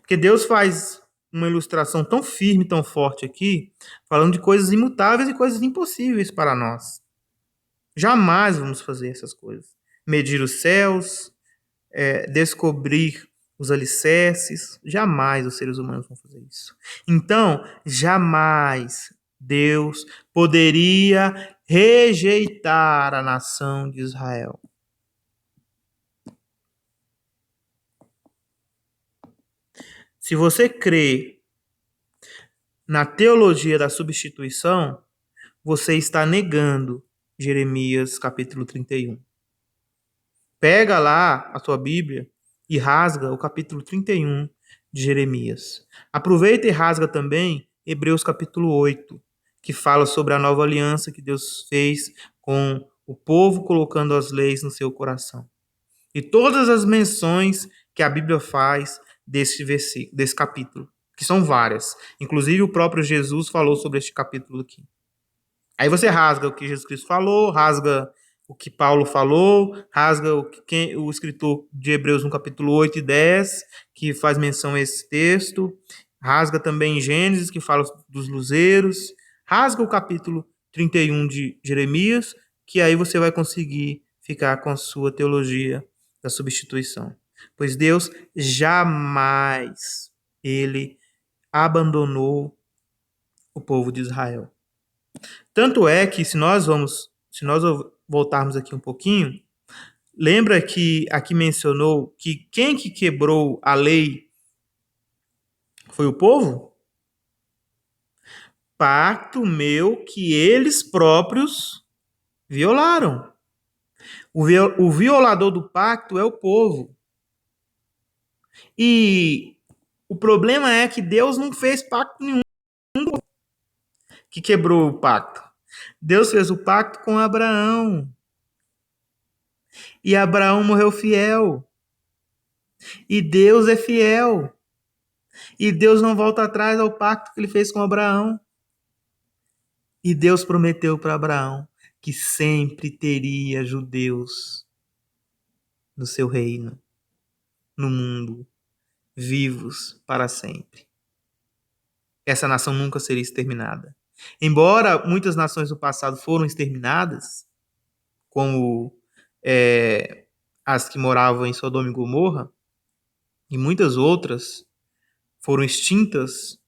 Porque Deus faz uma ilustração tão firme, tão forte aqui, falando de coisas imutáveis e coisas impossíveis para nós. Jamais vamos fazer essas coisas. Medir os céus, descobrir os alicerces. Jamais os seres humanos vão fazer isso. Então, jamais Deus poderia rejeitar a nação de Israel. Se você crê na teologia da substituição, você está negando Jeremias capítulo 31. Pega lá a sua Bíblia e rasga o capítulo 31 de Jeremias. Aproveita e rasga também Hebreus capítulo 8, que fala sobre a nova aliança que Deus fez com o povo, colocando as leis no seu coração. E todas as menções que a Bíblia faz desse capítulo, que são várias. Inclusive o próprio Jesus falou sobre este capítulo aqui. Aí você rasga o que Jesus Cristo falou, rasga o que Paulo falou, rasga o escritor de Hebreus no capítulo 8 e 10, que faz menção a esse texto, rasga também Gênesis, que fala dos luzeiros, rasga o capítulo 31 de Jeremias, que aí você vai conseguir ficar com a sua teologia da substituição. Pois Deus jamais ele abandonou o povo de Israel. Tanto é que se nós voltarmos aqui um pouquinho, lembra que aqui mencionou que quem que quebrou a lei foi o povo? Pacto meu que eles próprios violaram. O violador do pacto é o povo. E o problema é que Deus não fez pacto nenhum que quebrou o pacto. Deus fez o pacto com Abraão. E Abraão morreu fiel. E Deus é fiel. E Deus não volta atrás ao pacto que ele fez com Abraão. E Deus prometeu para Abraão que sempre teria judeus no seu reino, no mundo, vivos para sempre. Essa nação nunca seria exterminada. Embora muitas nações do passado foram exterminadas, como as que moravam em Sodoma e Gomorra, e muitas outras foram extintas,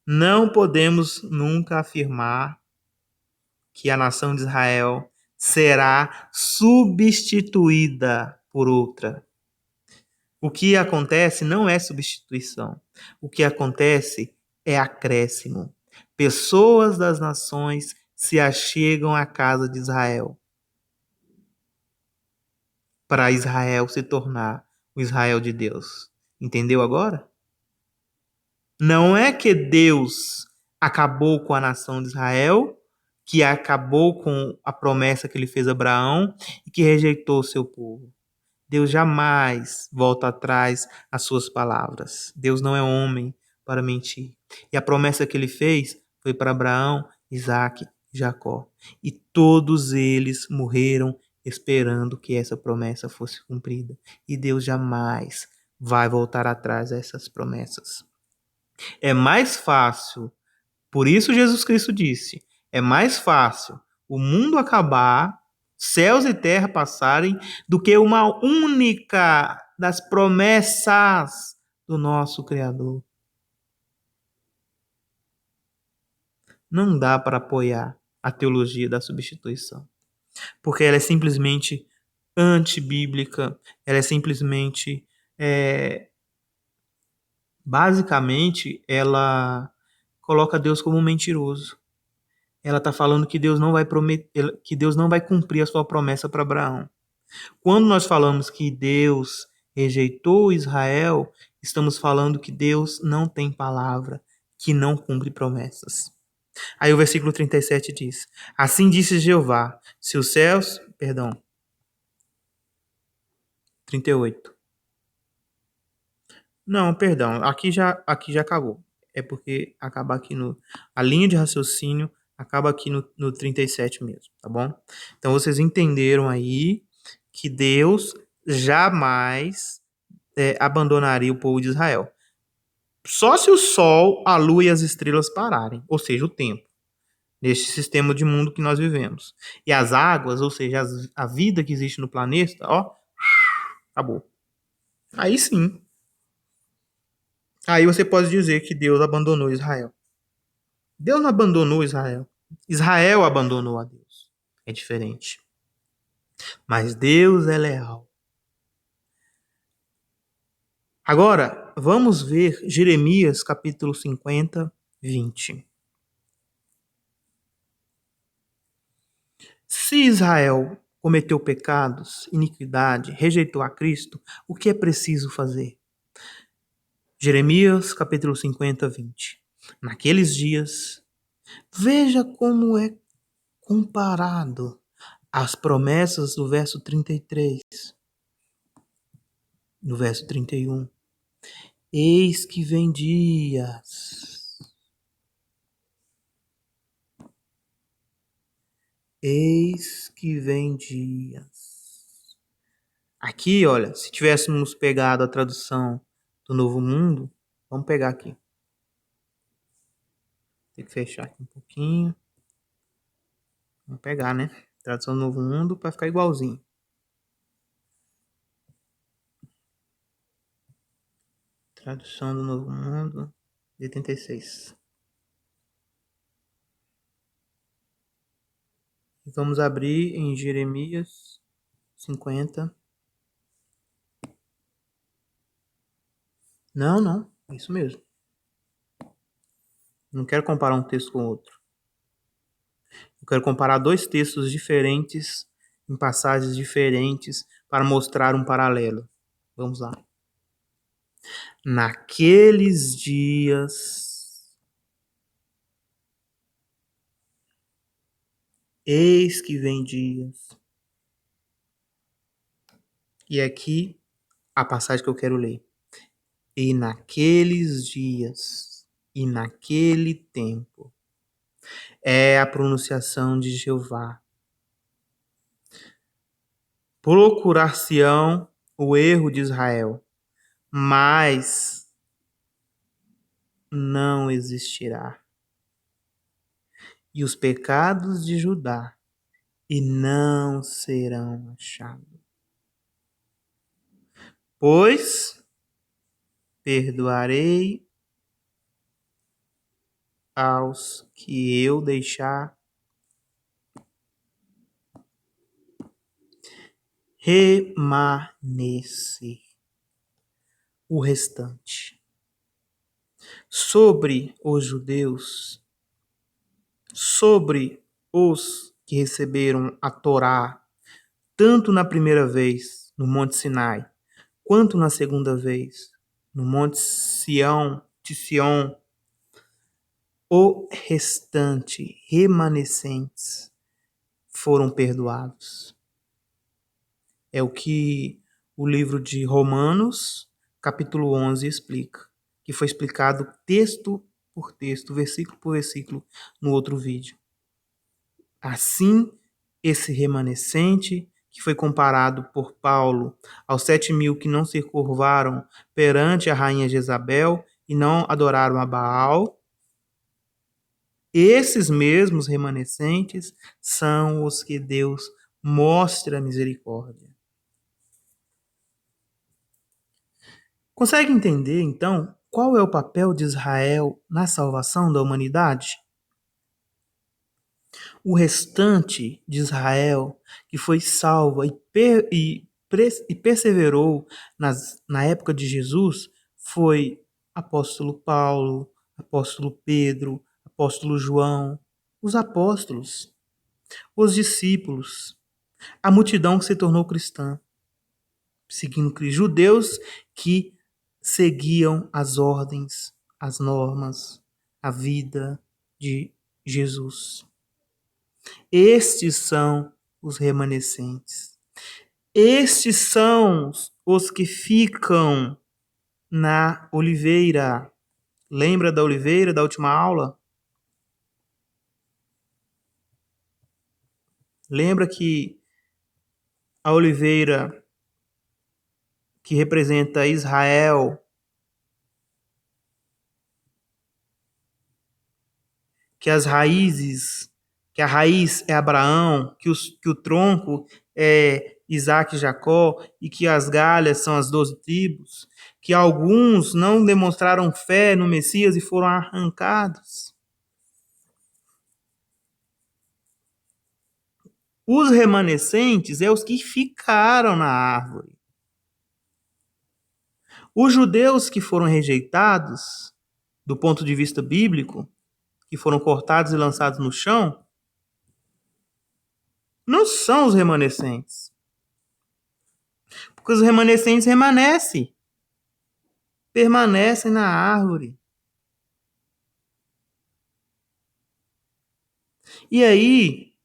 não podemos nunca afirmar que a nação de Israel será substituída por outra. O que acontece não é substituição. O que acontece é acréscimo. Pessoas das nações se achegam à casa de Israel para Israel se tornar o Israel de Deus. Entendeu agora? Não é que Deus acabou com a nação de Israel, que acabou com a promessa que ele fez a Abraão e que rejeitou o seu povo. Deus jamais volta atrás às suas palavras. Deus não é homem para mentir. E a promessa que ele fez foi para Abraão, Isaque e Jacó. E todos eles morreram esperando que essa promessa fosse cumprida. E Deus jamais vai voltar atrás a essas promessas. É mais fácil, por isso Jesus Cristo disse, é mais fácil o mundo acabar, céus e terra passarem, do que uma única das promessas do nosso Criador. Não dá para apoiar a teologia da substituição, porque ela é simplesmente antibíblica, ela é simplesmente, basicamente, ela coloca Deus como um mentiroso. Ela está falando que Deus não vai prometer, que Deus não vai cumprir a sua promessa para Abraão. Quando nós falamos que Deus rejeitou Israel, estamos falando que Deus não tem palavra, que não cumpre promessas. Aí o versículo 37 diz: Assim disse Jeová, se os céus... Perdão. 38. Não, perdão. Aqui já acabou. É porque acaba aqui a linha de raciocínio acaba aqui no 37 mesmo, tá bom? Então vocês entenderam aí que Deus jamais abandonaria o povo de Israel. Só se o sol, a lua e as estrelas pararem, ou seja, o tempo, neste sistema de mundo que nós vivemos. E as águas, ou seja, a vida que existe no planeta, ó, acabou. Aí sim. Aí você pode dizer que Deus abandonou Israel. Deus não abandonou Israel. Israel abandonou a Deus. É diferente. Mas Deus é leal. Agora, vamos ver Jeremias capítulo 50, 20. Se Israel cometeu pecados, iniquidade, rejeitou a Cristo, o que é preciso fazer? Jeremias capítulo 50, 20. Naqueles dias, veja como é comparado às promessas do verso 33, no verso 31. Eis que vem dias. Eis que vem dias. Aqui, olha, se tivéssemos pegado a tradução do Novo Mundo, vamos pegar aqui. Tem que fechar aqui um pouquinho. Vamos pegar, né? Tradução do Novo Mundo para ficar igualzinho. Tradução do Novo Mundo, 86. Vamos abrir em Jeremias 50. Não, é isso mesmo. Não quero comparar um texto com outro. Eu quero comparar dois textos diferentes, em passagens diferentes, para mostrar um paralelo. Vamos lá. Naqueles dias, eis que vem dias. E aqui a passagem que eu quero ler. E naqueles dias, e naquele tempo, é a pronunciação de Jeová. Procurar-se-ão o erro de Israel, mas não existirá. E os pecados de Judá, e não serão achados. Pois perdoarei aos que eu deixar remanescer o restante. Sobre os judeus, sobre os que receberam a Torá, tanto na primeira vez no Monte Sinai, quanto na segunda vez no Monte Sião, de Sião, o restante, remanescentes, foram perdoados. É o que o livro de Romanos, capítulo 11, explica, que foi explicado texto por texto, versículo por versículo, no outro vídeo. Assim, esse remanescente, que foi comparado por Paulo aos 7.000 que não se curvaram perante a rainha Jezabel e não adoraram a Baal, esses mesmos remanescentes são os que Deus mostra misericórdia. Consegue entender, então, qual é o papel de Israel na salvação da humanidade? O restante de Israel, que foi salvo e perseverou na época de Jesus, foi apóstolo Paulo, apóstolo Pedro, apóstolo João, os apóstolos, os discípulos, a multidão que se tornou cristã, seguindo Cristo, judeus que seguiam as ordens, as normas, a vida de Jesus. Estes são os remanescentes. Estes são os que ficam na oliveira. Lembra da oliveira da última aula? Lembra que a oliveira que representa Israel, que as raízes, que a raiz é Abraão, que o tronco é Isaac e Jacó, e que as galhas são as 12 tribos, que alguns não demonstraram fé no Messias e foram arrancados. Os remanescentes é os que ficaram na árvore. Os judeus que foram rejeitados, do ponto de vista bíblico, que foram cortados e lançados no chão, não são os remanescentes. Porque os remanescentes permanecem na árvore. E aí,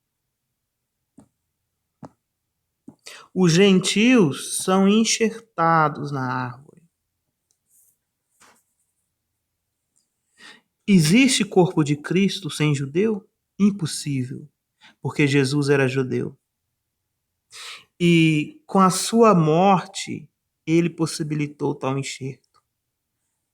os gentios são enxertados na árvore. Existe corpo de Cristo sem judeu? Impossível, porque Jesus era judeu. E com a sua morte, ele possibilitou tal enxerto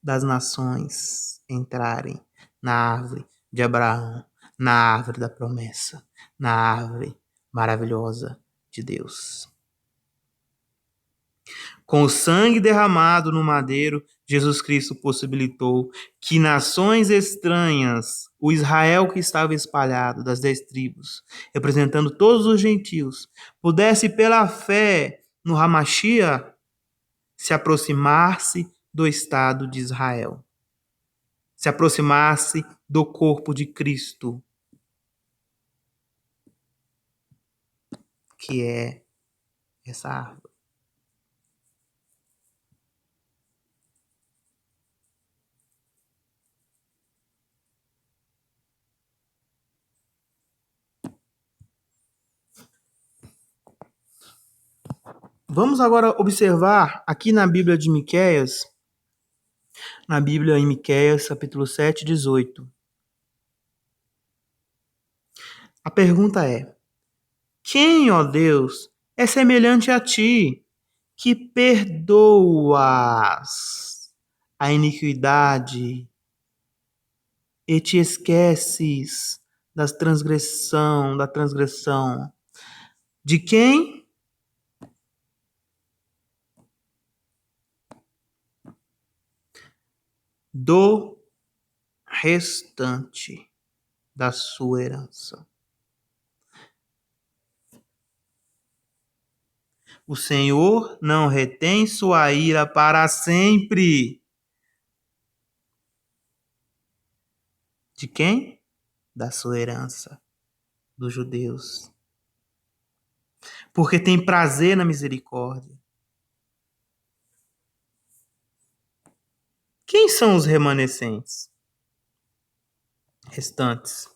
das nações entrarem na árvore de Abraão, na árvore da promessa, na árvore maravilhosa de Deus. Com o sangue derramado no madeiro, Jesus Cristo possibilitou que nações estranhas, o Israel que estava espalhado das 10 tribos, representando todos os gentios, pudesse pela fé no Hamashia se aproximar-se do Estado de Israel, se aproximar-se do corpo de Cristo, que é essa árvore. Vamos agora observar aqui na Bíblia de Miqueias, na Bíblia em Miqueias, capítulo 7, 18. A pergunta é: quem, ó Deus, é semelhante a ti, que perdoas a iniquidade e te esqueces da transgressão? De quem? Do restante da sua herança. O Senhor não retém sua ira para sempre. De quem? Da sua herança, dos judeus. Porque tem prazer na misericórdia. Quem são os remanescentes? Restantes.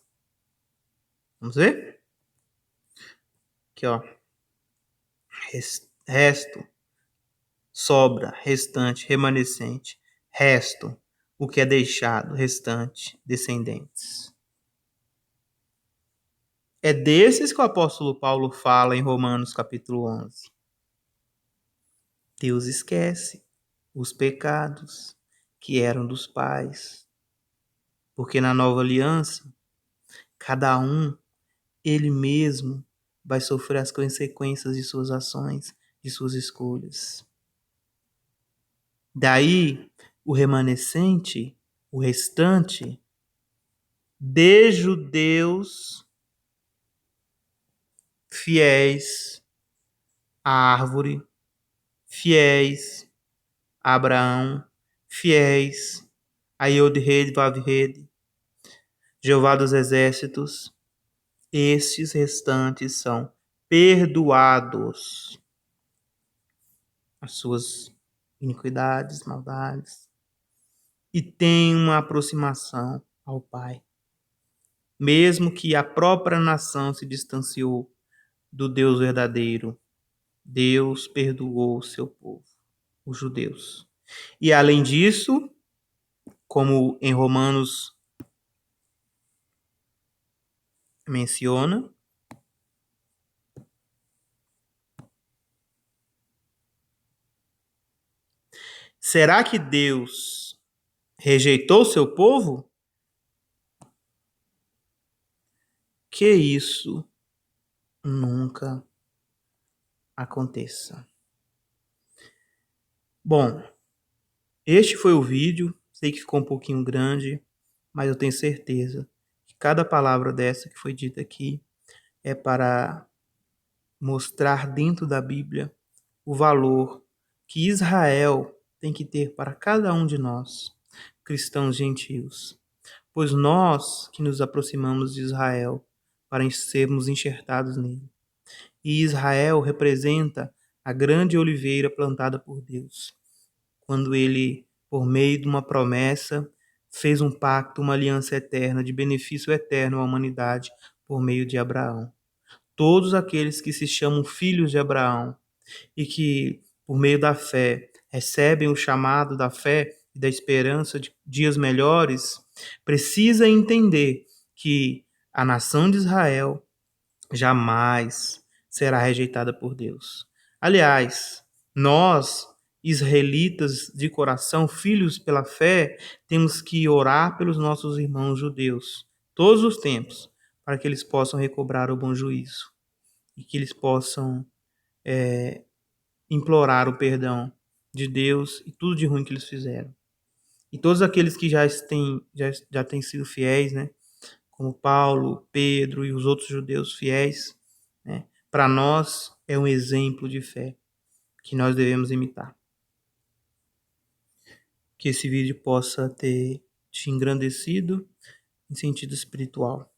Vamos ver? Aqui, ó. Resto, sobra, restante, remanescente. Resto, o que é deixado, restante, descendentes. É desses que o apóstolo Paulo fala em Romanos capítulo 11. Deus esquece os pecados que eram dos pais. Porque na nova aliança, cada um, ele mesmo, vai sofrer as consequências de suas ações, de suas escolhas. Daí, o remanescente, o restante, de judeus fiéis à árvore, fiéis a Abraão, fiéis a Yod-Hed, Vav-Hed, Jeová dos Exércitos, estes restantes são perdoados as suas iniquidades, maldades, e têm uma aproximação ao Pai. Mesmo que a própria nação se distanciou do Deus verdadeiro, Deus perdoou o seu povo, os judeus. E além disso, como em Romanos menciona, será que Deus rejeitou seu povo? Que isso nunca aconteça. Bom, este foi o vídeo. Sei que ficou um pouquinho grande, mas eu tenho certeza que cada palavra dessa que foi dita aqui é para mostrar dentro da Bíblia o valor que Israel tem que ter para cada um de nós, cristãos gentios. Pois nós que nos aproximamos de Israel para sermos enxertados nele. E Israel representa a grande oliveira plantada por Deus, quando ele, por meio de uma promessa, fez um pacto, uma aliança eterna, de benefício eterno à humanidade por meio de Abraão. Todos aqueles que se chamam filhos de Abraão e que, por meio da fé, recebem o chamado da fé e da esperança de dias melhores, precisa entender que a nação de Israel jamais será rejeitada por Deus. Aliás, nós, israelitas de coração, filhos pela fé, temos que orar pelos nossos irmãos judeus todos os tempos, para que eles possam recobrar o bom juízo e que eles possam implorar o perdão de Deus e tudo de ruim que eles fizeram. E todos aqueles que já têm sido fiéis, né, como Paulo, Pedro e os outros judeus fiéis, né, para nós é um exemplo de fé que nós devemos imitar. Que esse vídeo possa ter te engrandecido em sentido espiritual.